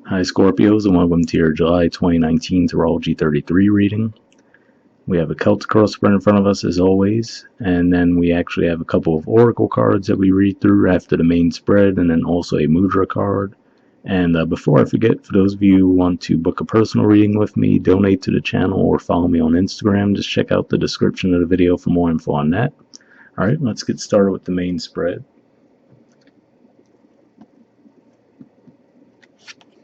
Hi Scorpios, and welcome to your July 2019 Astrology 33 reading. We have a Celtic cross spread in front of us as always, and then we actually have a couple of oracle cards that we read through after the main spread, and then also a mudra card. And before I forget, for those of you who want to book a personal reading with me, donate to the channel, or follow me on Instagram, just check out the description of the video for more info on that. Alright, let's get started with the main spread.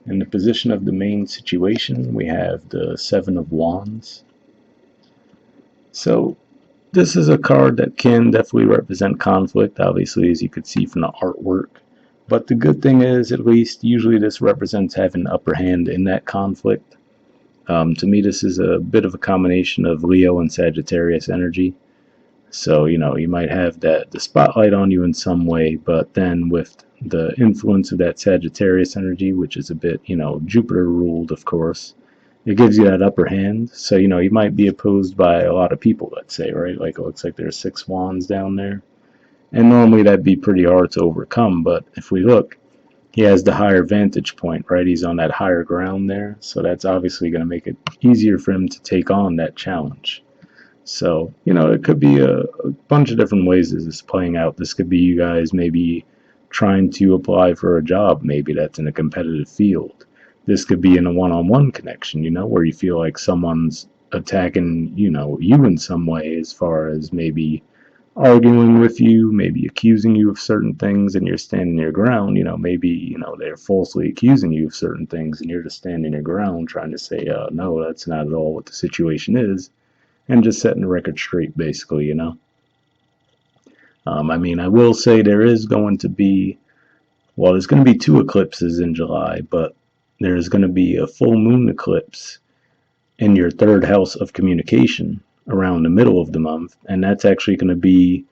In the position of the main situation, we have the Seven of Wands. So this is a card that can definitely represent conflict, obviously, as you could see from the artwork. But the good thing is, at least, usually this represents having an upper hand in that conflict. To me, this is a bit of a combination of Leo and Sagittarius energy. So, you might have the spotlight on you in some way, but then with the influence of that Sagittarius energy, which is a bit, Jupiter ruled, of course, it gives you that upper hand. So, you might be opposed by a lot of people, let's say, right? Like, it looks like there's 6 wands down there. And normally that'd be pretty hard to overcome, but if we look, he has the higher vantage point, right? He's on that higher ground there. So that's obviously going to make it easier for him to take on that challenge. So, it could be a bunch of different ways this is playing out. This could be you guys maybe trying to apply for a job, maybe that's in a competitive field. This could be in a one-on-one connection, where you feel like someone's attacking, you in some way, as far as maybe arguing with you, maybe accusing you of certain things, and you're standing your ground. Maybe, they're falsely accusing you of certain things, and you're just standing your ground trying to say, no, that's not at all what the situation is. And just setting the record straight, basically, I will say there is going to be, well, there's going to be 2 eclipses in July, but there's going to be a full moon eclipse in your 3rd house of communication around the middle of the month, and that's actually going to be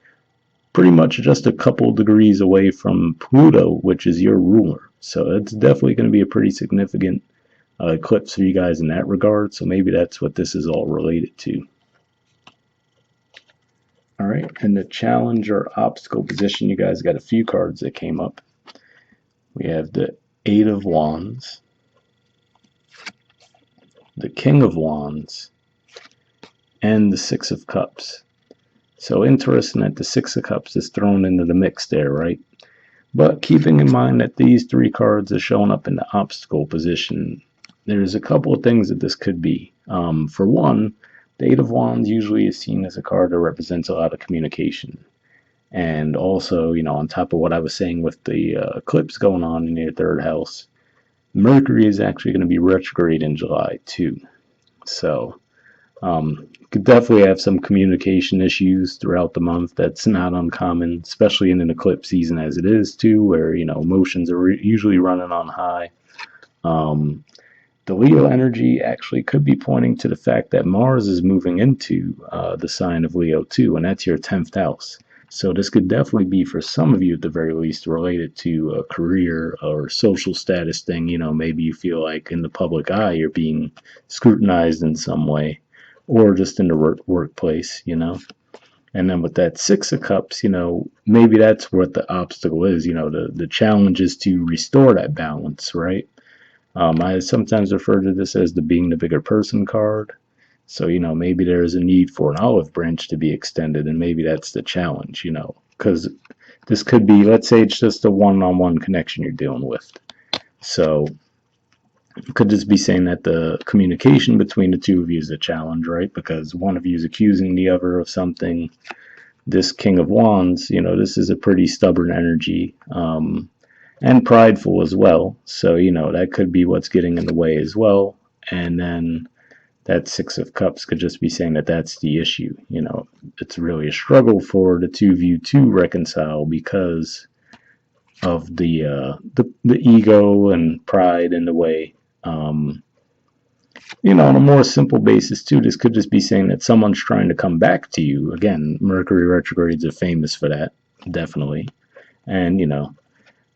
pretty much just a couple degrees away from Pluto, which is your ruler. So it's definitely going to be a pretty significant eclipse for you guys in that regard, so maybe that's what this is all related to. Alright, in the challenge or obstacle position, you guys got a few cards that came up. We have the 8 of Wands, the King of Wands, and the 6 of Cups. So interesting that the 6 of Cups is thrown into the mix there, right? But keeping in mind that these 3 cards are showing up in the obstacle position, there's a couple of things that this could be. For one, the 8 of Wands usually is seen as a card that represents a lot of communication. And also, on top of what I was saying with the eclipse going on in your 3rd house, Mercury is actually going to be retrograde in July too. So, could definitely have some communication issues throughout the month. That's not uncommon, especially in an eclipse season as it is too, where, emotions are usually running on high. The Leo energy actually could be pointing to the fact that Mars is moving into the sign of Leo too, and that's your 10th house. So this could definitely be, for some of you at the very least, related to a career or social status thing. Maybe you feel like in the public eye you're being scrutinized in some way, or just in the workplace, And then with that 6 of Cups, maybe that's what the obstacle is. The challenge is to restore that balance, right? I sometimes refer to this as the being the bigger person card. So, maybe there's a need for an olive branch to be extended, and maybe that's the challenge, because this could be, let's say it's just a one-on-one connection you're dealing with. So, it could just be saying that the communication between the 2 of you is a challenge, right? Because one of you is accusing the other of something. This King of Wands, this is a pretty stubborn energy, and prideful as well. So, that could be what's getting in the way as well. And then that 6 of Cups could just be saying that that's the issue. It's really a struggle for the 2 of you to reconcile because of the ego and pride in the way. On a more simple basis too, this could just be saying that someone's trying to come back to you. Again, Mercury retrogrades are famous for that, definitely. And,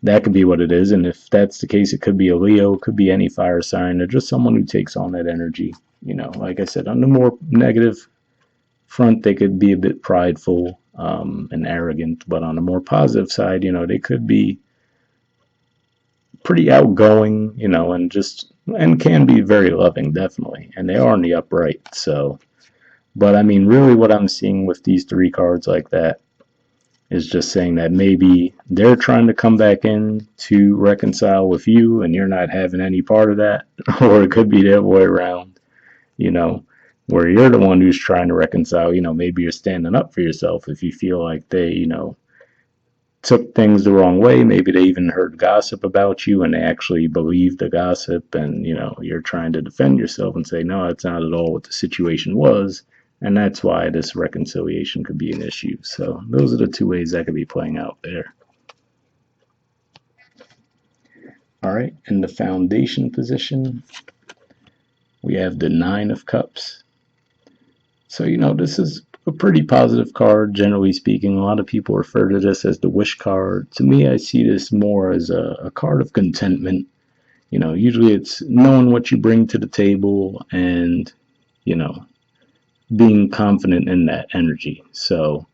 that could be what it is. And if that's the case, it could be a Leo, it could be any fire sign, or just someone who takes on that energy. Like I said, on the more negative front, they could be a bit prideful and arrogant. But on the more positive side, they could be pretty outgoing, and can be very loving, definitely. And they are in the upright, so. But I mean, really, what I'm seeing with these three cards like that is just saying that maybe they're trying to come back in to reconcile with you and you're not having any part of that. Or it could be the other way around, you know, where you're the one who's trying to reconcile. Maybe you're standing up for yourself if you feel like they, took things the wrong way. Maybe they even heard gossip about you and they actually believe the gossip, and you're trying to defend yourself and say, no, that's not at all what the situation was. And that's why this reconciliation could be an issue. So those are the two ways that could be playing out there. All right, in the foundation position, we have the Nine of Cups. So, this is a pretty positive card, generally speaking. A lot of people refer to this as the wish card. To me, I see this more as a card of contentment. Usually it's knowing what you bring to the table and, you know, being confident in that energy. So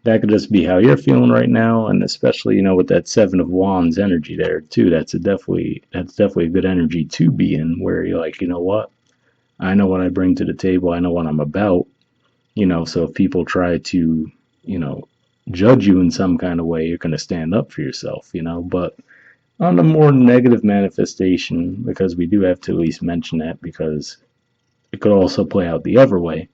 that could just be how you're feeling right now, and especially, with that Seven of Wands energy there too. That's definitely a good energy to be in, where you're like, you know what? I know what I bring to the table. I know what I'm about. So if people try to, you know, judge you in some kind of way, you're going to stand up for yourself. But on the more negative manifestation, because we do have to at least mention that, because it could also play out the other way.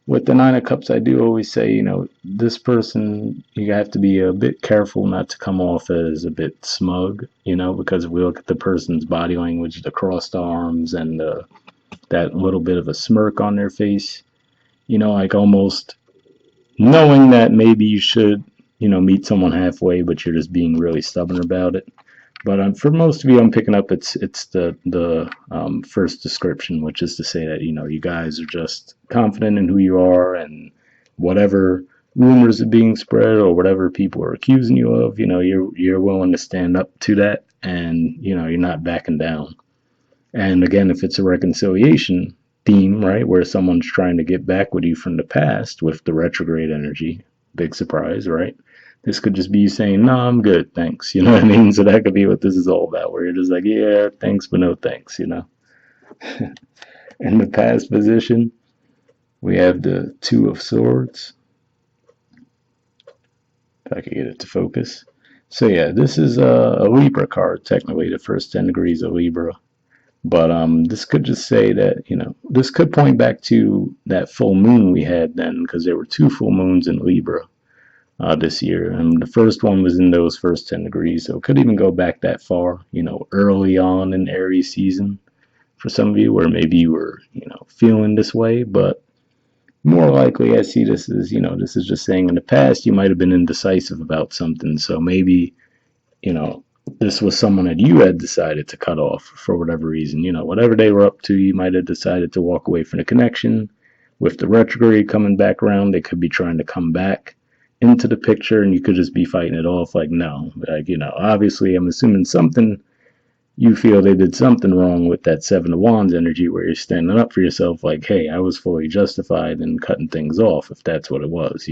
With the Nine of Cups, I do always say, this person, you have to be a bit careful not to come off as a bit smug, because if we look at the person's body language, the crossed arms and that little bit of a smirk on their face, like almost knowing that maybe you should, meet someone halfway, but you're just being really stubborn about it. But for most of you, I'm picking up it's the first description, which is to say that you guys are just confident in who you are, and whatever rumors are being spread or whatever people are accusing you of, you're willing to stand up to that, and you're not backing down. And again, if it's a reconciliation theme, right, where someone's trying to get back with you from the past with the retrograde energy, big surprise, right? This could just be you saying, no, I'm good, thanks. You know what I mean? So that could be what this is all about, where you're just like, yeah, thanks, but no thanks. In the past position, we have the Two of Swords. If I could get it to focus. So yeah, this is a Libra card, technically the first 10 degrees of Libra. But this could just say that, this could point back to that full moon we had then, because there were two full moons in Libra this year. And the first one was in those first 10 degrees. So it could even go back that far, early on in Aries season for some of you, where maybe you were, feeling this way. But more likely, I see this as, this is just saying in the past, you might have been indecisive about something. So maybe, you know, this was someone that you had decided to cut off for whatever reason. Whatever they were up to, you might have decided to walk away from the connection. With the retrograde coming back around, they could be trying to come back into the picture, and you could just be fighting it off like, no. Like, obviously, I'm assuming something, you feel they did something wrong with that Seven of Wands energy, where you're standing up for yourself like, hey, I was fully justified in cutting things off, if that's what it was.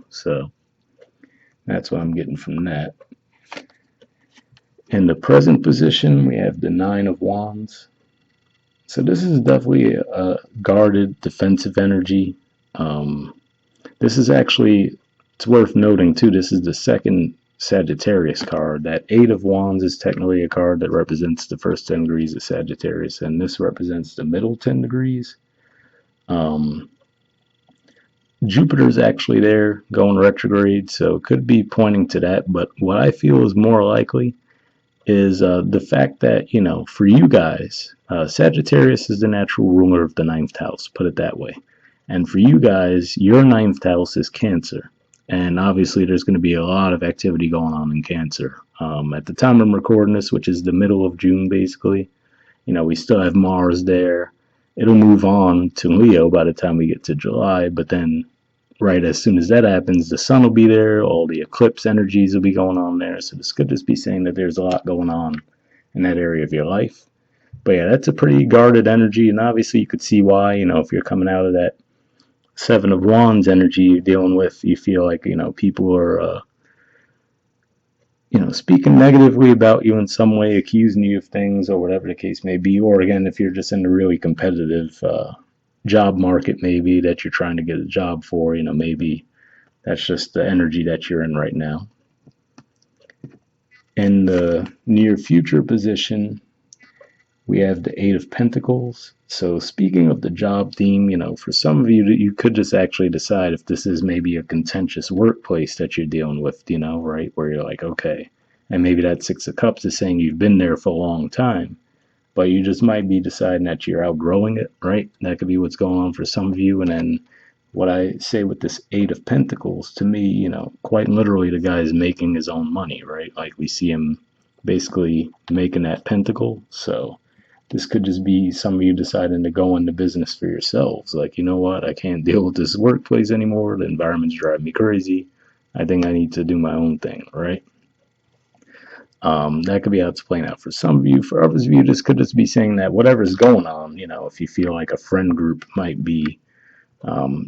So that's what I'm getting from that. In the present position, we have the Nine of Wands. So this is definitely a guarded, defensive energy. This is actually, it's worth noting too, this is the second Sagittarius card. That Eight of Wands is technically a card that represents the first 10 degrees of Sagittarius, and this represents the middle 10 degrees. Jupiter's actually there going retrograde, so it could be pointing to that. But what I feel is more likely is the fact that, for you guys, Sagittarius is the natural ruler of the ninth house, put it that way. And for you guys, your ninth house is Cancer. And obviously, there's going to be a lot of activity going on in Cancer. At the time I'm recording this, which is the middle of June, basically, we still have Mars there. It'll move on to Leo by the time we get to July, but then right as soon as that happens, the sun will be there, all the eclipse energies will be going on there. So this could just be saying that there's a lot going on in that area of your life. But yeah, that's a pretty guarded energy, and obviously you could see why, if you're coming out of that Seven of Wands energy you're dealing with, you feel like, people are, speaking negatively about you in some way, accusing you of things or whatever the case may be. Or again, if you're just in a really competitive job market, maybe that you're trying to get a job for, maybe that's just the energy that you're in right now. In the near future position, we have the Eight of Pentacles. So speaking of the job theme, for some of you, you could just actually decide if this is maybe a contentious workplace that you're dealing with, right? Where you're like, okay. And maybe that Six of Cups is saying you've been there for a long time, but you just might be deciding that you're outgrowing it, right? That could be what's going on for some of you. And then what I say with this Eight of Pentacles, to me, quite literally, the guy is making his own money, right? Like we see him basically making that pentacle. So this could just be some of you deciding to go into business for yourselves. Like, you know what? I can't deal with this workplace anymore. The environment's driving me crazy. I think I need to do my own thing, right? That could be how it's playing out for some of you. For others of you, this could just be saying that whatever's going on, if you feel like a friend group might be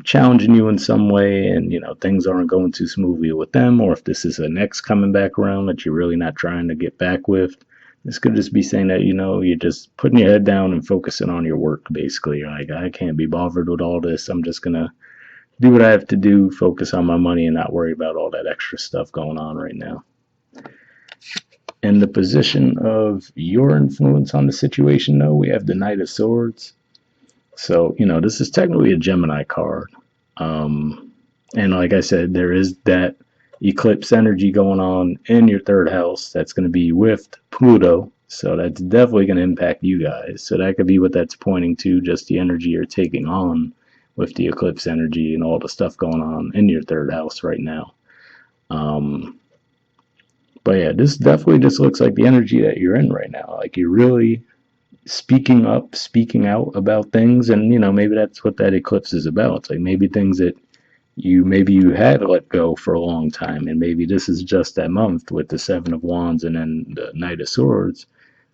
challenging you in some way and, things aren't going too smoothly with them, or if this is an ex coming back around that you're really not trying to get back with, this could just be saying that, you're just putting your head down and focusing on your work, basically. You're like, I can't be bothered with all this. I'm just going to do what I have to do, focus on my money, and not worry about all that extra stuff going on right now. In the position of your influence on the situation, though, we have the Knight of Swords. So, this is technically a Gemini card. And like I said, there is that eclipse energy going on in your third house that's going to be with Pluto. So that's definitely going to impact you guys. So that could be what that's pointing to, just the energy you're taking on with the eclipse energy and all the stuff going on in your third house right now. But yeah, this definitely just looks like the energy that you're in right now. Like you're really speaking up, speaking out about things, and maybe that's what that eclipse is about. It's like maybe things that you had let go for a long time, and maybe this is just that month with the Seven of Wands and then the Knight of Swords,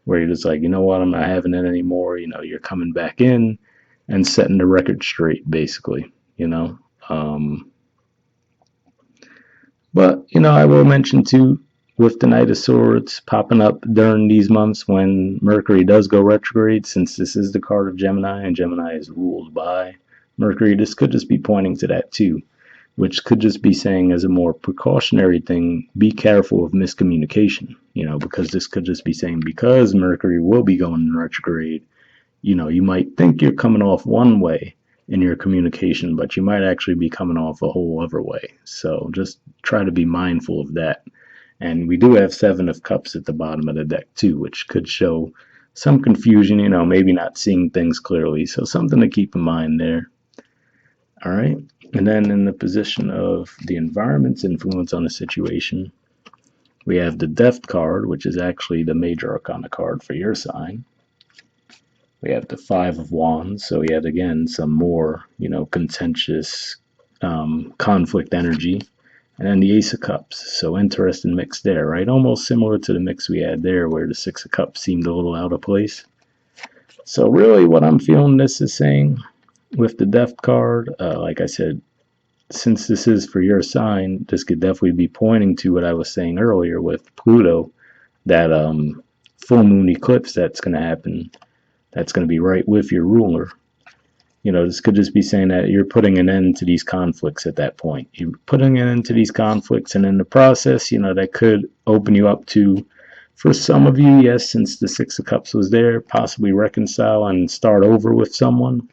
where you're just like, you know what, I'm not having it anymore. You're coming back in and setting the record straight, basically. But I will mention too, with the Knight of Swords popping up during these months when Mercury does go retrograde, since this is the card of Gemini and Gemini is ruled by Mercury, this could just be pointing to that too, which could just be saying as a more precautionary thing, be careful of miscommunication, because this could just be saying because Mercury will be going in retrograde, you might think you're coming off one way in your communication, but you might actually be coming off a whole other way. So just try to be mindful of that. And we do have Seven of Cups at the bottom of the deck too, which could show some confusion, maybe not seeing things clearly. So something to keep in mind there. All right. And then in the position of the environment's influence on the situation, we have the Death card, which is actually the major arcana card for your sign. We have the Five of Wands, so yet again, some more, contentious conflict energy. And then the Ace of Cups, so interesting mix there, right? Almost similar to the mix we had there where the Six of Cups seemed a little out of place. So really what I'm feeling this is saying with the Death card, like I said, since this is for your sign, this could definitely be pointing to what I was saying earlier with Pluto, that full moon eclipse that's going to happen, that's going to be right with your ruler. This could just be saying that you're putting an end to these conflicts at that point. You're putting an end to these conflicts, and in the process, that could open you up to, for some of you, yes, since the Six of Cups was there, possibly reconcile and start over with someone.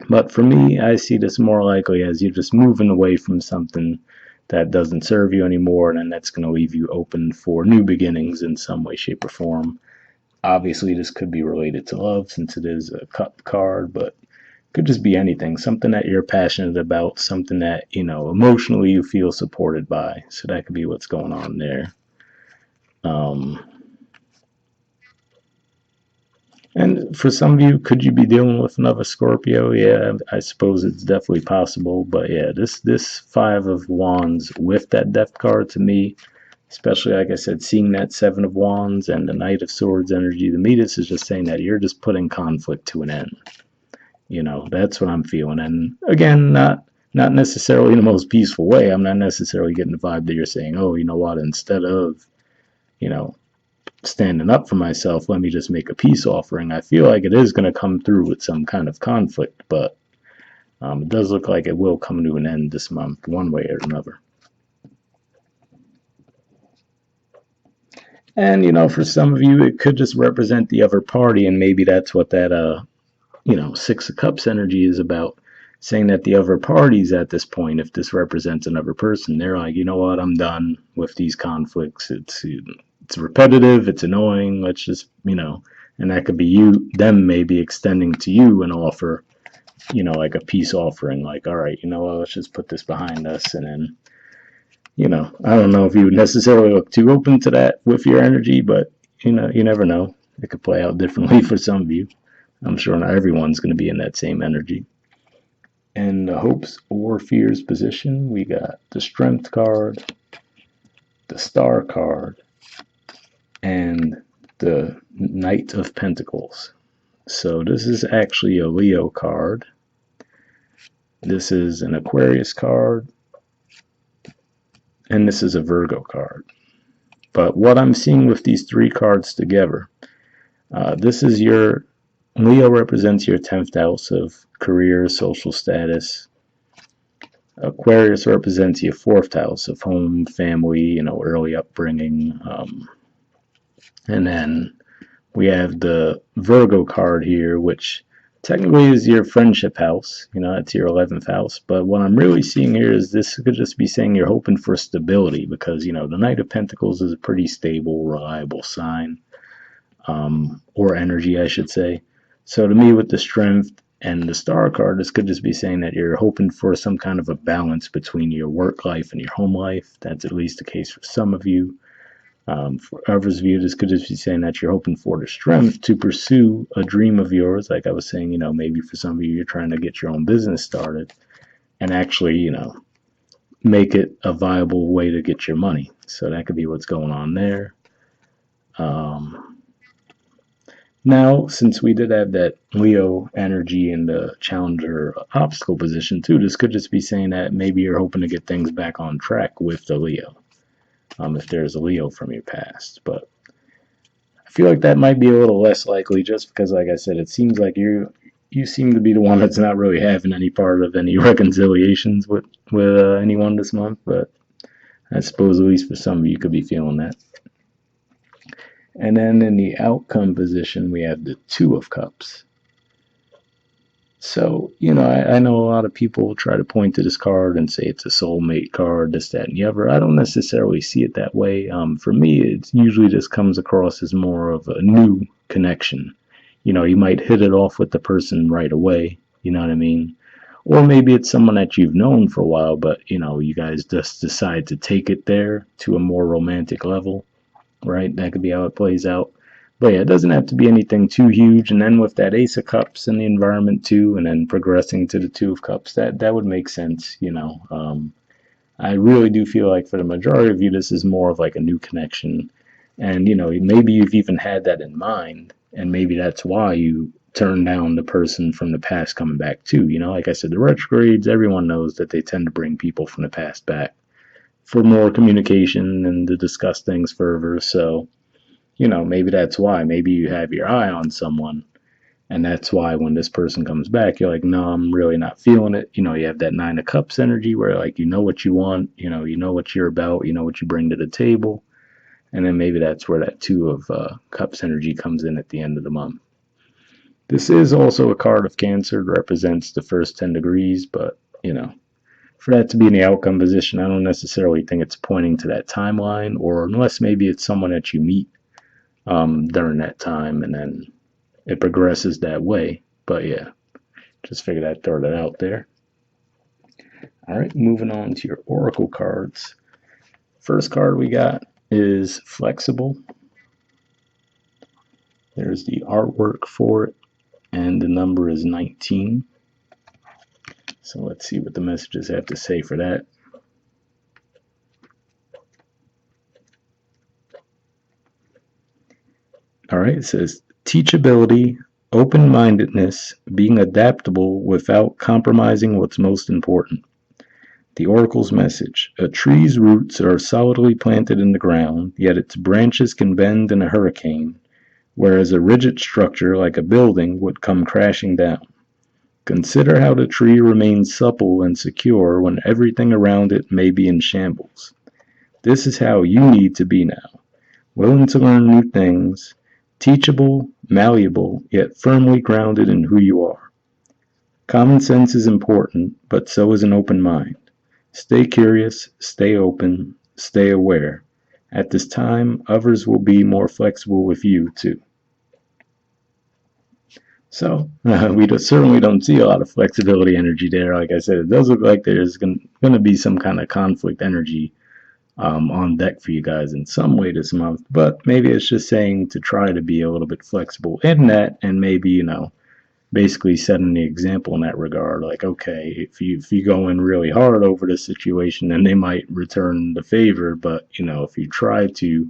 But for me, I see this more likely as you're just moving away from something that doesn't serve you anymore, and then that's going to leave you open for new beginnings in some way, shape, or form. Obviously, this could be related to love since it is a cup card, but could just be anything, something that you're passionate about, something that, emotionally you feel supported by. So that could be what's going on there. And for some of you, could you be dealing with another Scorpio? Yeah, I suppose it's definitely possible. But yeah, this Five of Wands with that Death card, to me, especially like I said, seeing that Seven of Wands and the Knight of Swords energy, to me this is just saying that you're just putting conflict to an end. That's what I'm feeling. And again, not necessarily in the most peaceful way. I'm not necessarily getting the vibe that you're saying, oh, you know what, instead of standing up for myself, let me just make a peace offering. I feel like it is going to come through with some kind of conflict, but it does look like it will come to an end this month, one way or another. And, for some of you, it could just represent the other party, and maybe that's what that, Six of Cups energy is about, saying that the other parties at this point, if this represents another person, they're like, you know what, I'm done with these conflicts. It's repetitive, it's annoying, let's just, and that could be them maybe extending to you an offer, like a peace offering, like, all right, let's just put this behind us. And then, I don't know if you would necessarily look too open to that with your energy, but, you never know. It could play out differently for some of you. I'm sure not everyone's going to be in that same energy. In the hopes or fears position, we got the Strength card, the Star card, and the Knight of Pentacles. So this is actually a Leo card. This is an Aquarius card. And this is a Virgo card. But what I'm seeing with these three cards together, this is your Leo represents your 10th house of career, social status. Aquarius represents your 4th house of home, family, early upbringing. And then we have the Virgo card here, which technically is your friendship house. It's your 11th house. But what I'm really seeing here is this could just be saying you're hoping for stability because, the Knight of Pentacles is a pretty stable, reliable sign, or energy, I should say. So to me, with the Strength and the Star card, this could just be saying that you're hoping for some kind of a balance between your work life and your home life. That's at least the case for some of you. For others of you, this could just be saying that you're hoping for the strength to pursue a dream of yours. Like I was saying, maybe for some of you, you're trying to get your own business started and actually, make it a viable way to get your money. So that could be what's going on there. Now, since we did have that Leo energy in the challenger obstacle position too, this could just be saying that maybe you're hoping to get things back on track with the Leo. If there's a Leo from your past. But I feel like that might be a little less likely just because, like I said, it seems like you seem to be the one that's not really having any part of any reconciliations with anyone this month. But I suppose at least for some of you could be feeling that. And then in the outcome position, we have the Two of Cups. So, I know a lot of people try to point to this card and say it's a soulmate card, this, that, and the other. I don't necessarily see it that way. For me, it usually just comes across as more of a new connection. You might hit it off with the person right away, you know what I mean? Or maybe it's someone that you've known for a while, but, you guys just decide to take it there to a more romantic level, right? That could be how it plays out. But yeah, it doesn't have to be anything too huge. And then with that Ace of Cups in the environment too, and then progressing to the Two of Cups, that would make sense, I really do feel like for the majority of you, this is more of like a new connection. And, maybe you've even had that in mind. And maybe that's why you turn down the person from the past coming back too. Like I said, the retrogrades, everyone knows that they tend to bring people from the past back for more communication and to discuss things further. So, maybe that's why. Maybe you have your eye on someone, and that's why when this person comes back, you're like, no, I'm really not feeling it. You have that Nine of Cups energy where, like, you know what you want, you know what you're about, you know what you bring to the table. And then maybe that's where that Two of Cups energy comes in at the end of the month. This is also a card of Cancer. It represents the first 10 degrees, but, for that to be in the outcome position, I don't necessarily think it's pointing to that timeline, or unless maybe it's someone that you meet during that time, and then it progresses that way. But yeah, just figured I'd throw that out there. All right, moving on to your oracle cards. First card we got is Flexible. There's the artwork for it, and the number is 19. So let's see what the messages have to say for that. All right, it says teachability, open-mindedness, being adaptable without compromising what's most important. The oracle's message: a tree's roots are solidly planted in the ground, yet its branches can bend in a hurricane, whereas a rigid structure like a building would come crashing down. Consider how the tree remains supple and secure when everything around it may be in shambles. This is how you need to be now, willing to learn new things, teachable, malleable, yet firmly grounded in who you are. Common sense is important, but so is an open mind. Stay curious, stay open, stay aware. At this time, others will be more flexible with you, too. So, we certainly don't see a lot of flexibility energy there. Like I said, it does look like there's going to be some kind of conflict energy on deck for you guys in some way this month. But maybe it's just saying to try to be a little bit flexible in that, and maybe, basically setting the example in that regard. Like, okay, if you go in really hard over this situation, then they might return the favor. But if you try to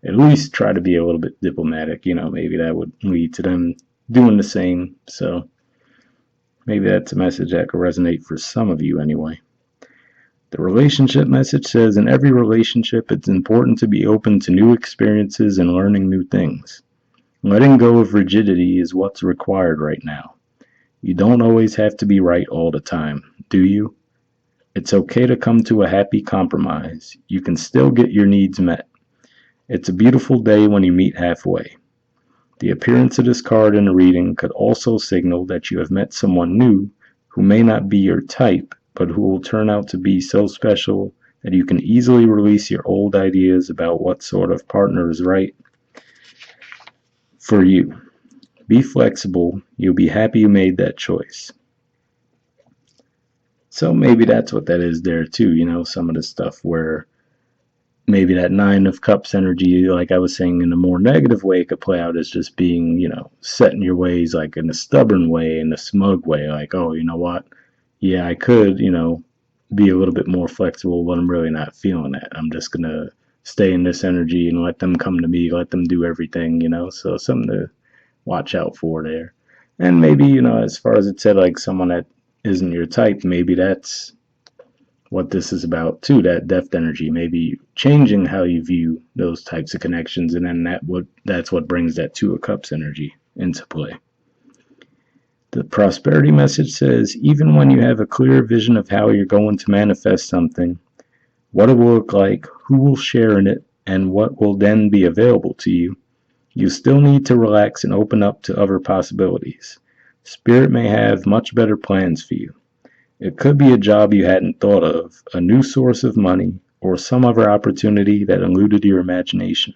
at least try to be a little bit diplomatic, maybe that would lead to them doing the same. So maybe that's a message that could resonate for some of you anyway. The relationship message says in every relationship, it's important to be open to new experiences and learning new things. Letting go of rigidity is what's required right now. You don't always have to be right all the time, do you? It's okay to come to a happy compromise. You can still get your needs met. It's a beautiful day when you meet halfway. The appearance of this card in a reading could also signal that you have met someone new who may not be your type, but who will turn out to be so special that you can easily release your old ideas about what sort of partner is right for you. Be flexible. You'll be happy you made that choice. So maybe that's what that is there too, some of the stuff where maybe that Nine of Cups energy, like I was saying, in a more negative way, it could play out as just being, set in your ways, like in a stubborn way, in a smug way, like, oh, you know what? Yeah, I could, be a little bit more flexible, but I'm really not feeling that. I'm just going to stay in this energy and let them come to me, let them do everything, so something to watch out for there. And maybe, as far as it said, like someone that isn't your type, maybe that's what this is about too, that depth energy, maybe changing how you view those types of connections, and then that's what brings that Two of Cups energy into play. The prosperity message says, even when you have a clear vision of how you're going to manifest something, what it will look like, who will share in it, and what will then be available to you, you still need to relax and open up to other possibilities. Spirit may have much better plans for you. It could be a job you hadn't thought of, a new source of money, or some other opportunity that eluded your imagination.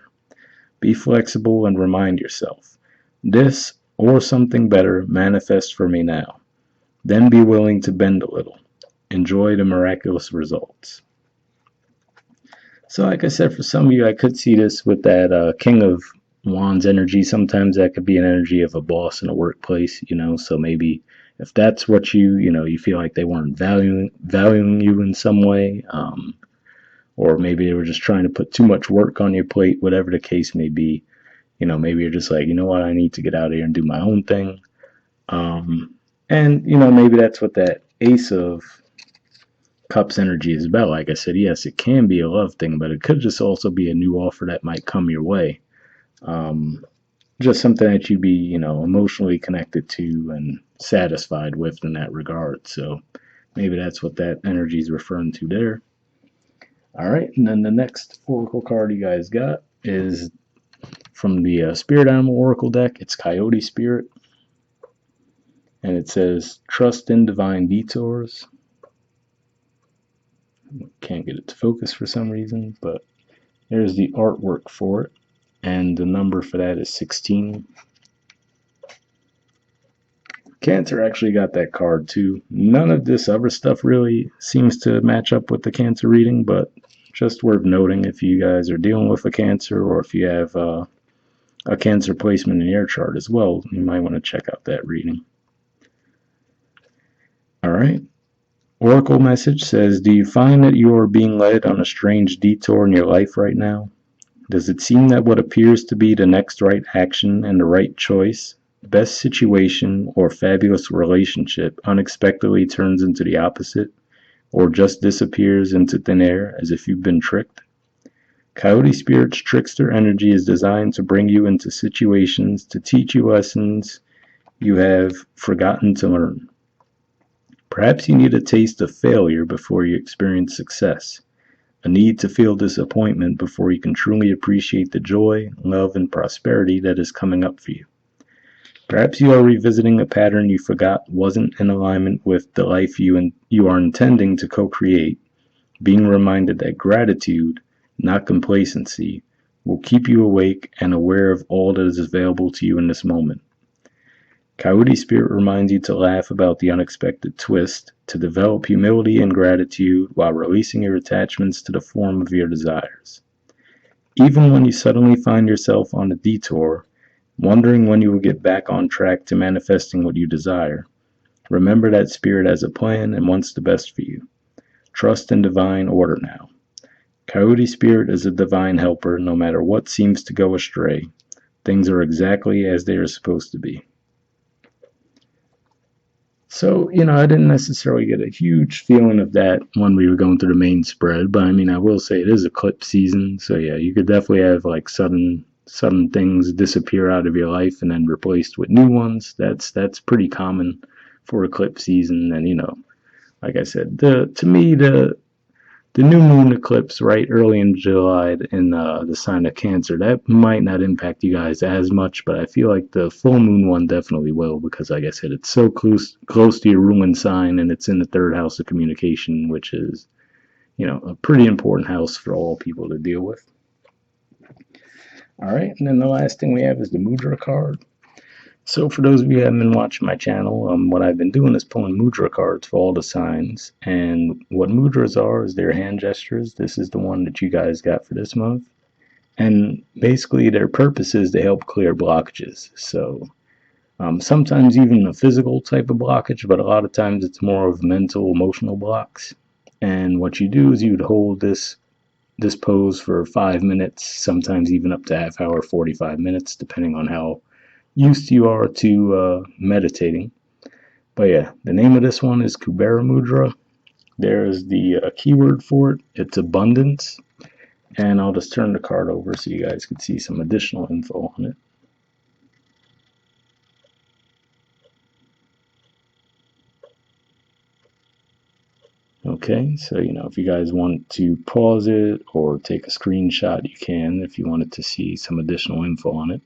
Be flexible and remind yourself, this or something better manifests for me now. Then be willing to bend a little. Enjoy the miraculous results. So like I said, for some of you, I could see this with that King of Wands energy. Sometimes that could be an energy of a boss in a workplace, so maybe if that's what you feel like they weren't valuing you in some way, or maybe they were just trying to put too much work on your plate, whatever the case may be, maybe you're just like, you know what, I need to get out of here and do my own thing. And maybe that's what that Ace of Cups energy is about. Like I said, yes, it can be a love thing, but it could just also be a new offer that might come your way. Just something that you'd be, emotionally connected to and satisfied with in that regard. So maybe that's what that energy is referring to there. All right, and then the next oracle card you guys got is from the Spirit Animal Oracle deck. It's Coyote Spirit, and it says, trust in divine detours. Can't get it to focus for some reason, but there's the artwork for it, and the number for that is 16. Cancer actually got that card too. None of this other stuff really seems to match up with the Cancer reading, but just worth noting if you guys are dealing with a Cancer, or if you have a Cancer placement in your chart as well, you might want to check out that reading. All right. Oracle message says, do you find that you are being led on a strange detour in your life right now? Does it seem that what appears to be the next right action and the right choice, best situation, or fabulous relationship unexpectedly turns into the opposite? or just disappears into thin air as if you've been tricked. Coyote Spirit's trickster energy is designed to bring you into situations to teach you lessons you have forgotten to learn. Perhaps you need a taste of failure before you experience success, a need to feel disappointment before you can truly appreciate the joy, love, and prosperity that is coming up for you. Perhaps you are revisiting a pattern you forgot wasn't in alignment with the life you are intending to co-create, being reminded that gratitude, not complacency, will keep you awake and aware of all that is available to you in this moment. Coyote Spirit reminds you to laugh about the unexpected twist, to develop humility and gratitude while releasing your attachments to the form of your desires. Even when you suddenly find yourself on a detour, wondering when you will get back on track to manifesting what you desire, remember that Spirit has a plan and wants the best for you. Trust in divine order now. Coyote Spirit is a divine helper no matter what seems to go astray. Things are exactly as they are supposed to be. So, I didn't necessarily get a huge feeling of that when we were going through the main spread, but I mean, I will say it is eclipse season, so yeah, you could definitely have like sudden things disappear out of your life and then replaced with new ones. That's pretty common for eclipse season, and like I said, to me the new moon eclipse right early in July in the sign of Cancer, that might not impact you guys as much, but I feel like the full moon one definitely will because, like I said, it's so close to your ruling sign and it's in the third house of communication, which is, a pretty important house for all people to deal with. All right, and then the last thing we have is the mudra card. So for those of you who haven't been watching my channel, what I've been doing is pulling mudra cards for all the signs. And what mudras are is their hand gestures. This is the one that you guys got for this month. And basically their purpose is to help clear blockages. So sometimes even a physical type of blockage, but a lot of times it's more of mental, emotional blocks. And what you do is you would hold this pose for 5 minutes, sometimes even up to half hour, 45 minutes, depending on how used you are to meditating. But yeah, the name of this one is Kubera Mudra. There's the keyword for it. It's abundance. And I'll just turn the card over so you guys can see some additional info on it. Okay, so if you guys want to pause it or take a screenshot, you can if you wanted to see some additional info on it.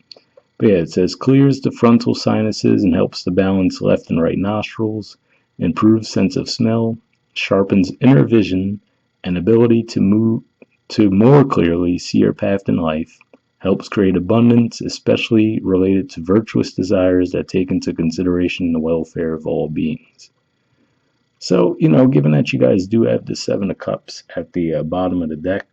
But yeah, it says clears the frontal sinuses and helps to balance left and right nostrils, improves sense of smell, sharpens inner vision and ability to more clearly see your path in life, helps create abundance, especially related to virtuous desires that take into consideration the welfare of all beings. So, given that you guys do have the Seven of Cups at the bottom of the deck,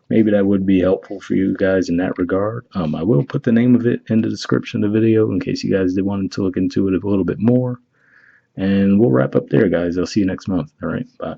maybe that would be helpful for you guys in that regard. I will put the name of it in the description of the video in case you guys did want to look into it a little bit more. And we'll wrap up there, guys. I'll see you next month. All right, bye.